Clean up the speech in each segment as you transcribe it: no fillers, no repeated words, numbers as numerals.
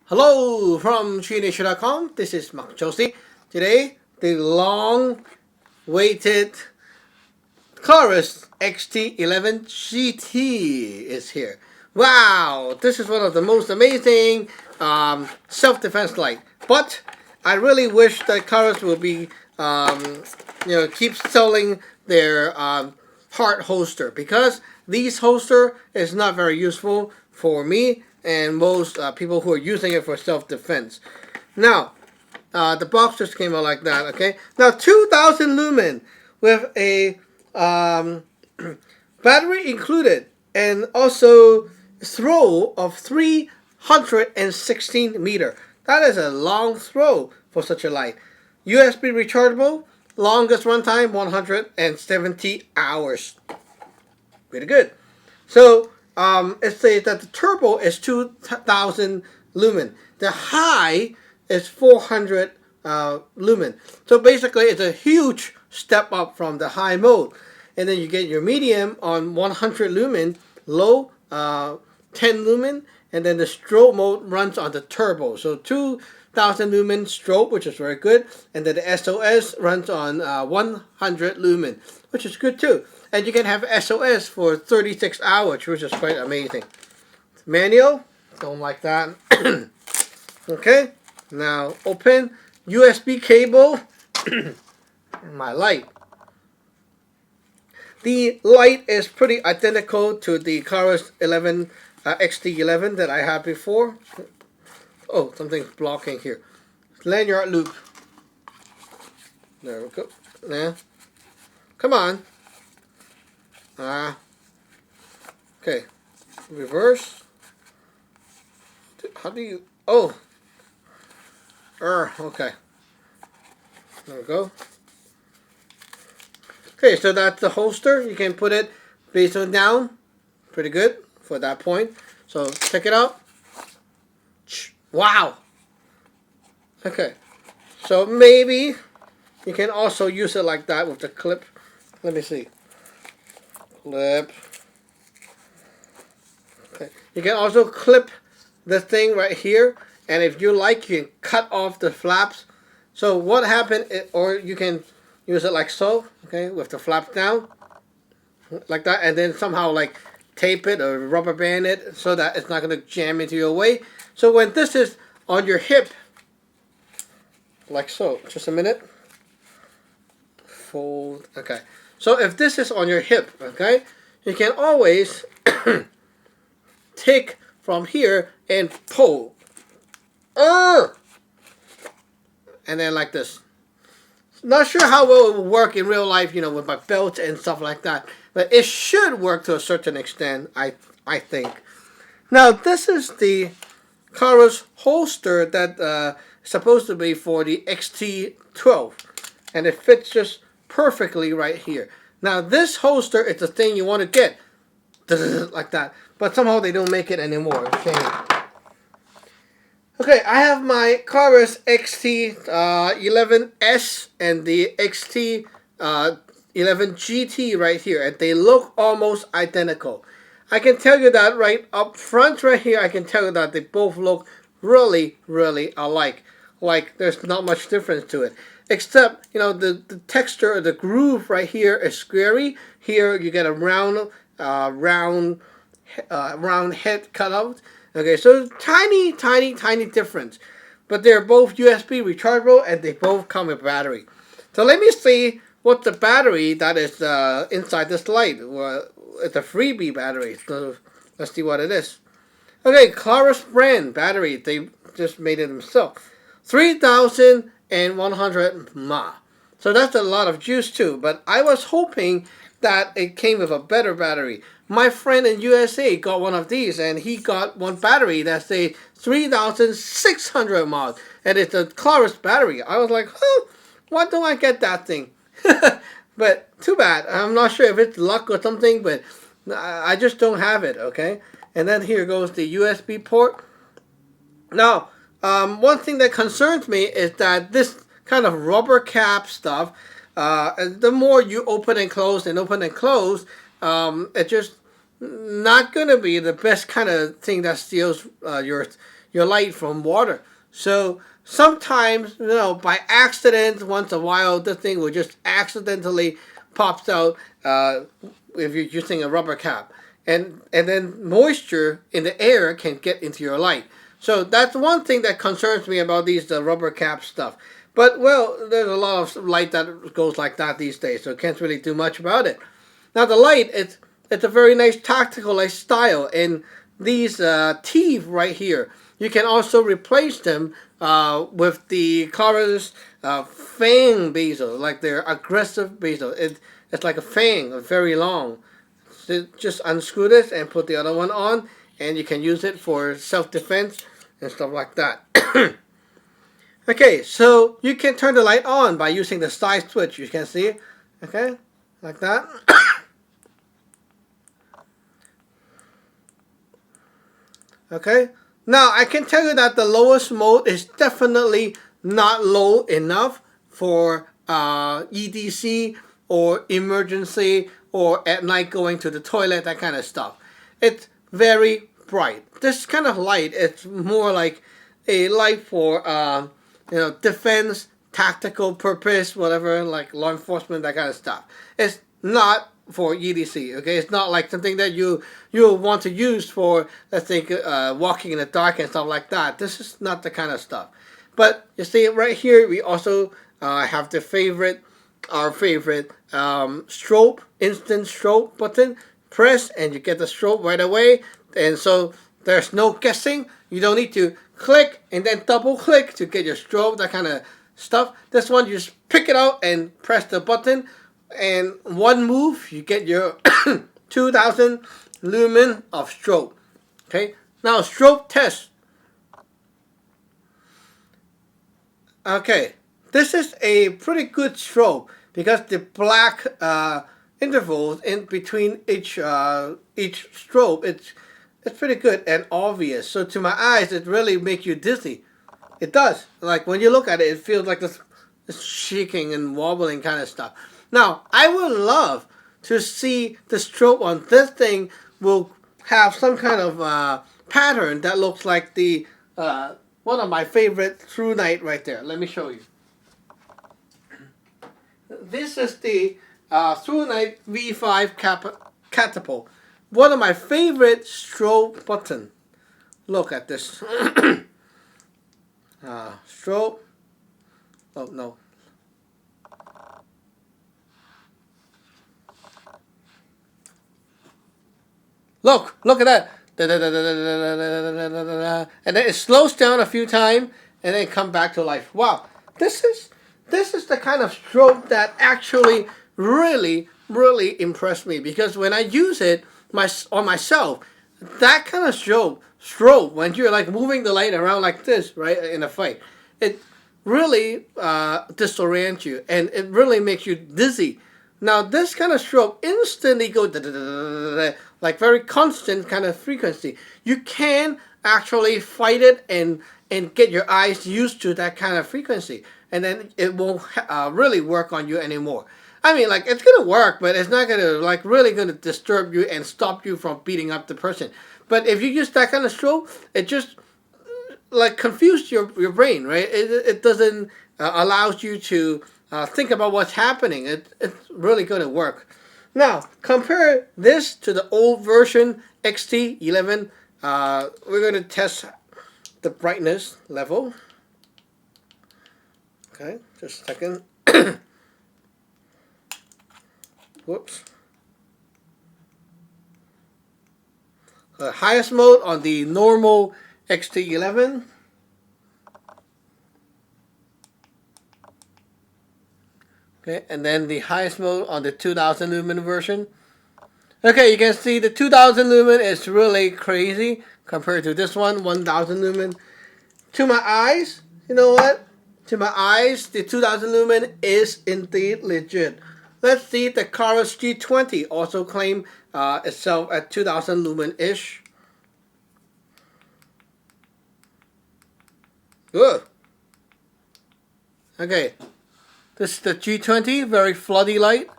Hello from TreeNation.com. This is Mark Josie. Today, the long-awaited Klarus XT11GT is here. Wow, this is one of the most amazing self-defense light. But I really wish that Klarus will be, keep selling their heart holster, because these holster is not very useful for me and most people who are using it for self-defense. Now, the box just came out like that, okay? Now, 2,000 lumen with a battery included, and also throw of 316 meter. That is a long throw for such a light. USB rechargeable, longest runtime 170 hours. Pretty good. So, it says that the turbo is 2,000 lumen. The high is 400 lumen. So basically, it's a huge step up from the high mode. And then you get your medium on 100 lumen, low 10 lumen, and then the strobe mode runs on the turbo. So 2,000 lumen strobe, which is very good. And then the SOS runs on 100 lumen, which is good too. And you can have SOS for 36 hours, which is quite amazing. Manual, don't like that. Okay, now open USB cable. My light. The light is pretty identical to the Klarus XT11 that I had before. Oh, something's blocking here. Lanyard loop. There we go. Yeah. Come on. Okay. Reverse. How do you... Oh. Okay. There we go. Okay, so that's the holster. You can put it face on down. Pretty good for that point. So, check it out. Wow. Okay. So, maybe you can also use it like that with the clip. Let me see. Clip. Okay. You can also clip the thing right here, and if you like, you can cut off the flaps. So what happened, or you can use it like so, okay, with the flaps down, like that, and then somehow like tape it or rubber band it so that it's not going to jam into your way. So when this is on your hip, like so, just a minute, fold, okay. So if this is on your hip, okay, you can always take from here and pull. And then like this. Not sure how well it will work in real life, you know, with my belt and stuff like that. But it should work to a certain extent, I think. Now, this is the Klarus holster that is supposed to be for the XT12. And it fits just perfectly right here. Now, this holster is the thing you want to get. Like that. But somehow they don't make it anymore. Shame. Okay, I have my Klarus XT11S and the XT11GT right here, and they look almost identical. I can tell you that right up front right here, I can tell you that they both look really, really alike. Like, there's not much difference to it. Except, you know, the texture or the groove right here is squarey. Here you get a round head cutout. Okay, so tiny difference. But they're both USB rechargeable, and they both come with battery. So let me see what the battery that is inside this light. Well, it's a freebie battery. So let's see what it is. Okay, Klarus brand battery. They just made it themselves. 3,100 mAh. So that's a lot of juice too. But I was hoping that it came with a better battery. My friend in USA got one of these, and he got one battery that's a 3,600 mAh, and it's a Klarus battery. I was like, huh, why don't I get that thing? But too bad. I'm not sure if it's luck or something, but I just don't have it, okay? And then here goes the USB port. Now, one thing that concerns me is that this kind of rubber cap stuff, the more you open and close, it's just not going to be the best kind of thing that seals your light from water. So sometimes, by accident, once a while, this thing will just accidentally pops out if you're using a rubber cap. And then moisture in the air can get into your light. So that's one thing that concerns me about these rubber cap stuff. But, well, there's a lot of light that goes like that these days, so can't really do much about it. Now, the light, it's a very nice tactical like style. And these teeth right here, you can also replace them with the Klarus fang bezel, like their aggressive bezel. It's like a fang, very long. So just unscrew this and put the other one on, and you can use it for self-defense and stuff like that. Okay, so you can turn the light on by using the side switch. You can see, okay, like that. Okay, now I can tell you that the lowest mode is definitely not low enough for EDC or emergency or at night going to the toilet, that kind of stuff. It's very bright. This kind of light, it's more like a light for defense, tactical purpose, whatever, like law enforcement, that kind of stuff. It's not for EDC, okay? It's not like something that you want to use for, let's say, walking in the dark and stuff like that. This is not the kind of stuff. But you see right here, we also have our favorite strobe, instant strobe button. Press and you get the strobe right away. And so there's no guessing. You don't need to click and then double click to get your strobe, that kind of stuff. This one, you just pick it out and press the button, and one move, you get your 2000 lumen of strobe. Okay, now strobe test. Okay, this is a pretty good strobe because the black intervals in between each strobe, it's pretty good and obvious. So to my eyes, it really makes you dizzy. It does. Like when you look at it, it feels like this shaking and wobbling kind of stuff. Now, I would love to see the strobe on this thing will have some kind of pattern that looks like the one of my favorite True Night right there. Let me show you. This is the True Night V5 Catapult. One of my favorite strobe button. Look at this. Strobe. Oh, no. Look at that. And then it slows down a few times and then come back to life. Wow. This is the kind of strobe that actually really impressed me, because when I use it on myself, that kind of strobe when you're like moving the light around like this, right, in a fight, it really disorients you and it really makes you dizzy. Now this kind of strobe instantly goes like very constant kind of frequency. You can actually fight it and get your eyes used to that kind of frequency, and then it won't really work on you anymore. I mean, like, it's gonna work, but it's not gonna like really gonna disturb you and stop you from beating up the person. But if you use that kind of strobe, it just like confuses your brain, right? It doesn't allows you to think about what's happening. It's really gonna work. Now compare this to the old version XT11. We're gonna test the brightness level. Okay, just a second. Whoops. The highest mode on the normal XT11. Okay, and then the highest mode on the 2000 lumen version. Okay, you can see the 2000 lumen is really crazy compared to this one, 1000 lumen. To my eyes, you know what? To my eyes, the 2000 lumen is indeed legit. Let's see if the Klarus G20 also claim itself at 2000 lumen-ish. Good. Okay. This is the G20, very floody light.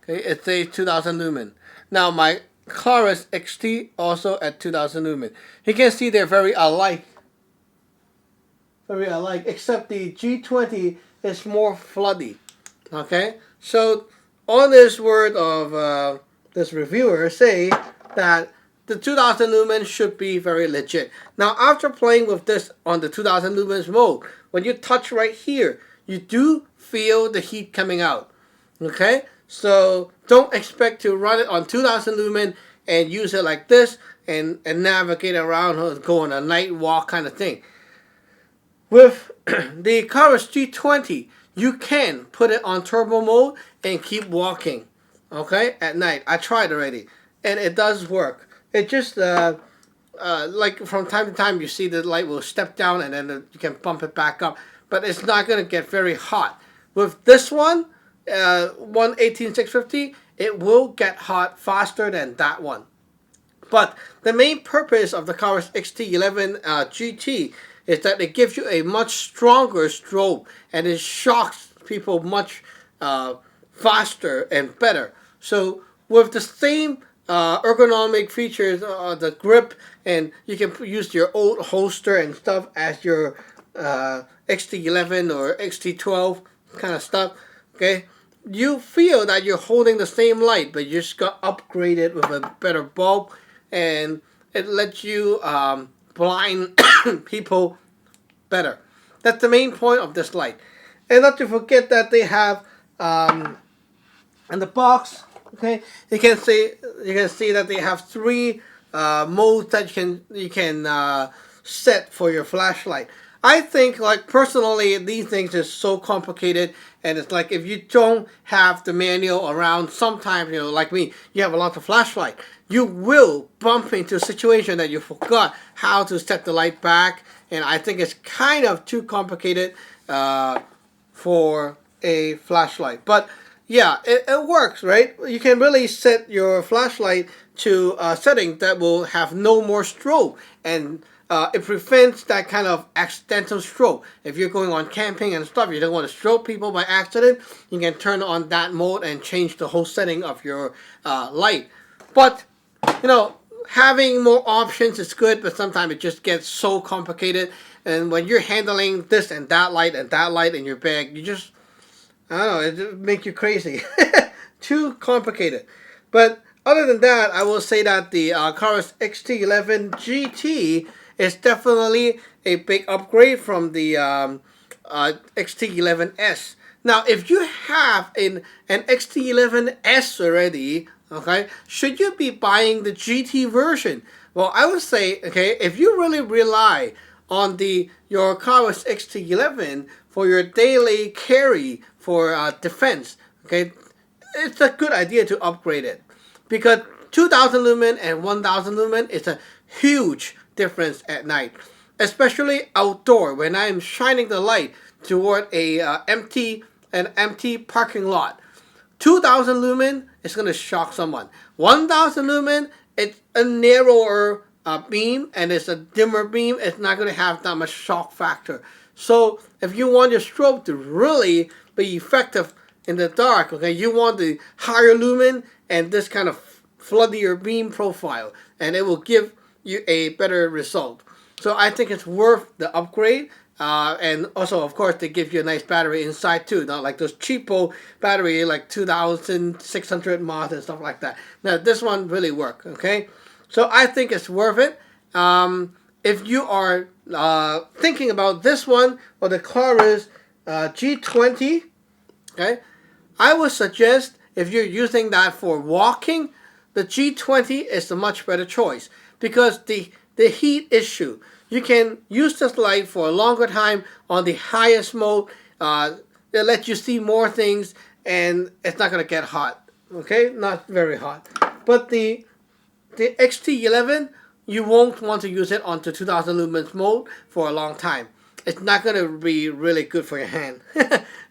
Okay, it's a 2000 lumen. Now my Klarus XT also at 2000 lumen. You can see they're very alike. very alike, except the G20 is more floody. Okay, so on this word of this reviewer say that the 2000 lumens should be very legit. Now, after playing with this on the 2000 lumens mode, when you touch right here, you do feel the heat coming out. Okay, so don't expect to run it on 2000 lumen and use it like this and navigate around or go on a night walk kind of thing. With the Klarus G20, you can put it on turbo mode and keep walking, okay, at night. I tried already, and it does work. It just, like from time to time, you see the light will step down and then you can bump it back up, but it's not going to get very hot. With this one, 18650, it will get hot faster than that one. But the main purpose of the Klarus XT11GT is that it gives you a much stronger strobe and it shocks people much faster and better. So with the same ergonomic features, the grip, and you can use your old holster and stuff as your XT11 or XT12 kind of stuff, okay? You feel that you're holding the same light, but you just got upgraded with a better bulb, and it lets you blind people better. That's the main point of this light. And not to forget that they have in the box, okay, you can see that they have 3 modes that you can set for your flashlight. I think, like, personally, these things are so complicated, and it's like if you don't have the manual around, sometimes, you know, like me, you have a lot of flashlight, you will bump into a situation that you forgot how to set the light back, and I think it's kind of too complicated for a flashlight. But yeah, it works, right? You can really set your flashlight to a setting that will have no more strobe, and it prevents that kind of accidental strobe. If you're going on camping and stuff, you don't want to strobe people by accident, you can turn on that mode and change the whole setting of your light. But, you know, having more options is good, but sometimes it just gets so complicated. And when you're handling this and that light in your bag, you just, I don't know, it makes you crazy. Too complicated. But other than that, I will say that the Klarus XT11GT is definitely a big upgrade from the XT11S. Now, if you have an XT11S already, okay, should you be buying the GT version? Well, I would say, okay, if you really rely on your Klarus XT11 for your daily carry for defense, okay, it's a good idea to upgrade it, because 2000 lumen and 1000 lumen is a huge difference at night, especially outdoor when I am shining the light toward an empty parking lot. 2000 lumen is going to shock someone. 1000 lumen, it's a narrower beam and it's a dimmer beam. It's not going to have that much shock factor. So if you want your strobe to really be effective in the dark, okay, you want the higher lumen and this kind of floodier beam profile, and it will give you a better result. So I think it's worth the upgrade. And also, of course, they give you a nice battery inside too, not like those cheapo battery like 2600 mAh and stuff like that. Now this one really works, okay? So I think it's worth it. If you are thinking about this one or the Klarus G20, okay, I would suggest if you're using that for walking, the G20 is a much better choice, because the heat issue, you can use this light for a longer time on the highest mode. It lets you see more things, and it's not going to get hot. Okay, not very hot. But the XT11, you won't want to use it onto 2000 lumens mode for a long time. It's not going to be really good for your hand.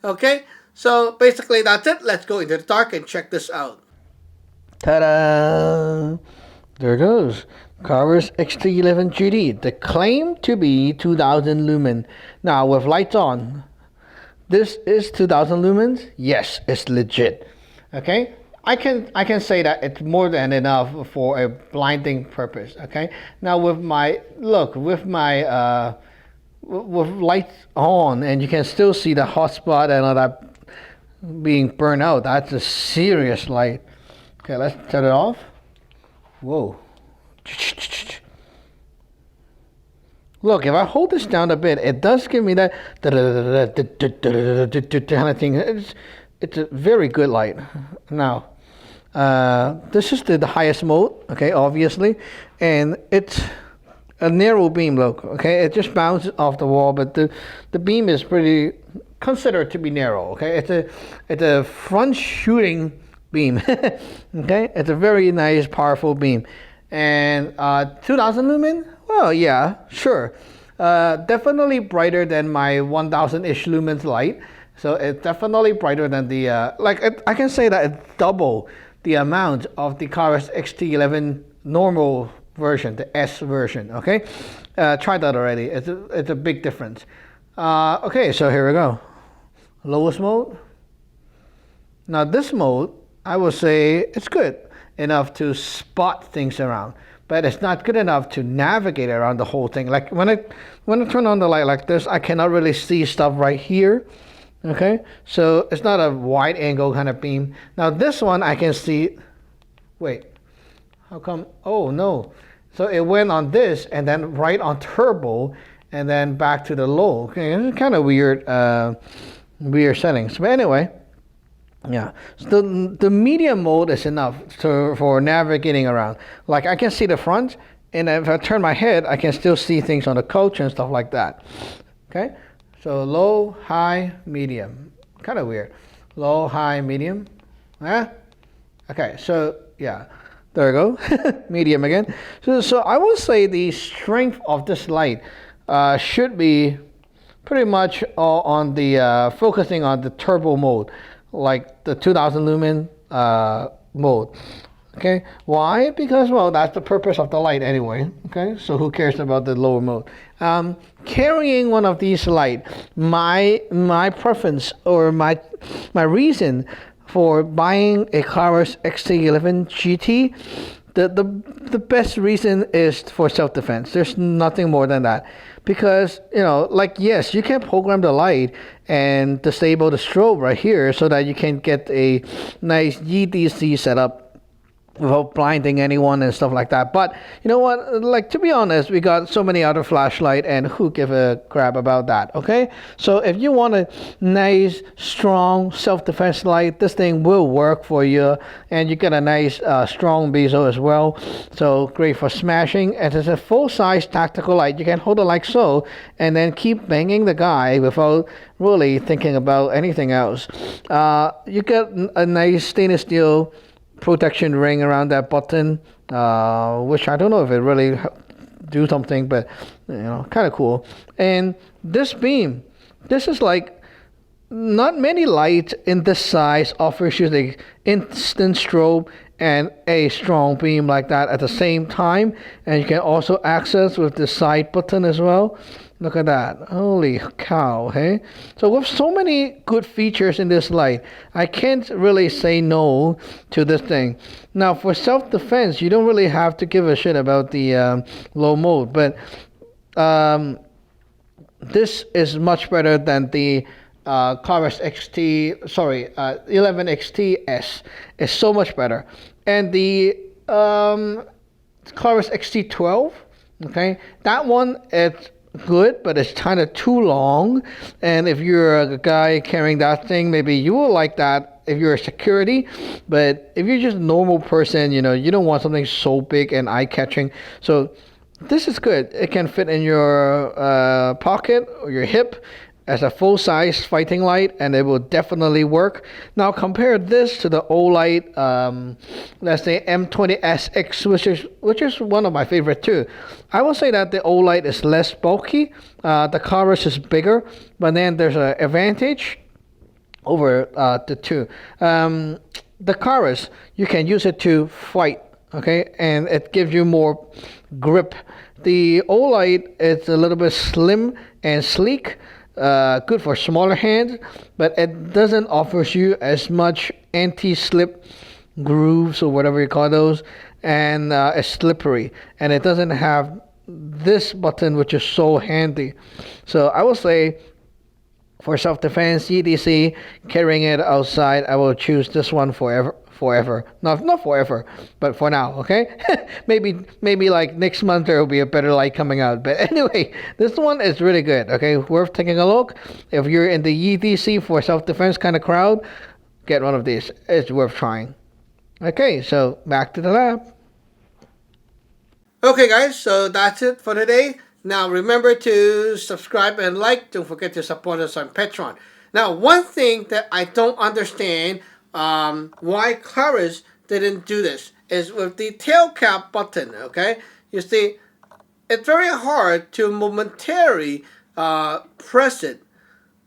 Okay, so basically that's it. Let's go into the dark and check this out. Ta-da! There it goes. Klarus XT11GT, the claim to be 2000 lumen. Now with lights on, this is 2000 lumens. Yes, it's legit. Okay, I can say that it's more than enough for a blinding purpose. Okay, now with my with lights on, and you can still see the hotspot and all that being burned out. That's a serious light. Okay, let's turn it off. Whoa. Look, if I hold this down a bit, it does give me that kind of thing. It's a very good light. Now, this is the highest mode, okay, obviously, and it's a narrow beam, look, okay, it just bounces off the wall, but the beam is pretty considered to be narrow, okay, it's a front shooting beam, okay, it's a very nice, powerful beam, and 2000 lumen, well, yeah, sure, definitely brighter than my 1000-ish lumens light, so it's definitely brighter than the, I can say that it's double the amount of the Klarus XT11 normal version, the S version, okay? Try that already. It's a big difference. Okay, so here we go. Lowest mode. Now this mode, I would say it's good enough to spot things around, but it's not good enough to navigate around the whole thing. Like when I turn on the light like this, I cannot really see stuff right here. Okay, so it's not a wide angle kind of beam. Now this one I can see, wait, how come, oh no. So it went on this and then right on turbo and then back to the low. Okay, it's kind of weird, weird settings. But anyway, yeah, so the medium mode is enough for navigating around. Like I can see the front, and if I turn my head, I can still see things on the coach and stuff like that. Okay. So low, high, medium. Kind of weird. Low, high, medium. Yeah? Okay, so yeah. There we go. Medium again. So I will say the strength of this light should be pretty much on the focusing on the turbo mode, like the 2000 lumen mode. Okay, why? Because, well, that's the purpose of the light anyway. Okay, so who cares about the lower mode? Carrying one of these light, my preference or my reason for buying a Klarus XT11GT, the best reason is for self-defense. There's nothing more than that. Because, you know, like, yes, you can program the light and disable the strobe right here so that you can get a nice GDC setup without blinding anyone and stuff like that. But you know what, like, to be honest, we got so many other flashlight, and who give a crap about that? Okay, so if you want a nice strong self-defense light, this thing will work for you, and you get a nice strong bezel as well, so great for smashing. And it's a full-size tactical light. You can hold it like so and then keep banging the guy without really thinking about anything else. You get a nice stainless steel protection ring around that button, which I don't know if it really do something, but you know, kind of cool. And this beam, this is like, not many lights in this size offers you the instant strobe and a strong beam like that at the same time, and you can also access with the side button as well. Look at that. Holy cow, hey? So with so many good features in this light, I can't really say no to this thing. Now, for self-defense, you don't really have to give a shit about the low mode, but this is much better than the Klarus 11XT-S. It's so much better. And the Klarus XT12, okay, that one, it's good, but it's kind of too long. And if you're a guy carrying that thing, maybe you will like that if you're a security. But if you're just a normal person, you know, you don't want something so big and eye-catching. So this is good. It can fit in your pocket or your hip as a full-size fighting light, and it will definitely work. Now compare this to the Olight, let's say M20SX, which is one of my favorite too. I will say that the Olight is less bulky, the Klarus is bigger, but then there's an advantage over the two. The Klarus, you can use it to fight, okay, and it gives you more grip. The Olight is a little bit slim and sleek. Good for smaller hands, but it doesn't offer you as much anti-slip grooves or whatever you call those, and it's slippery, and it doesn't have this button, which is so handy. So I will say for self-defense, EDC, carrying it outside, I will choose this one forever. Forever, not forever, but for now. Okay, maybe like next month there will be a better light coming out. But anyway, this one is really good. Okay, worth taking a look. If you're in the EDC for self-defense kind of crowd, get one of these. It's worth trying. Okay, so back to the lab. Okay, guys, so that's it for today. Now remember to subscribe and like. Don't forget to support us on Patreon. Now, one thing that I don't understand why Klarus didn't do this is with the tail cap button. Okay, you see, it's very hard to momentarily press it.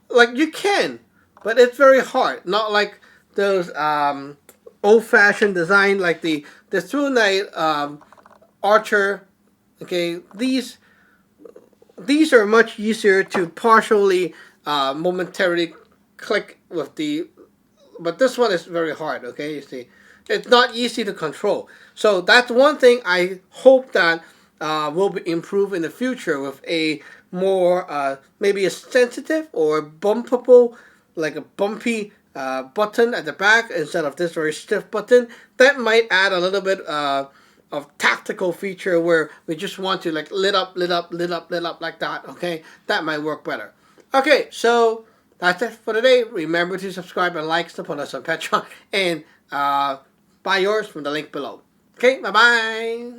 Like you can, but it's very hard. Not like those old-fashioned design like the Through Night Archer. Okay, these are much easier to partially momentarily click with the, but this one is very hard. Okay, you see, it's not easy to control. So that's one thing I hope that will be improved in the future with a more maybe a sensitive or bumpable, like a bumpy button at the back instead of this very stiff button. That might add a little bit of tactical feature where we just want to like lit up like that. Okay, that might work better. Okay, so that's it for today. Remember to subscribe and like, support us on Patreon, and buy yours from the link below. Okay, bye bye.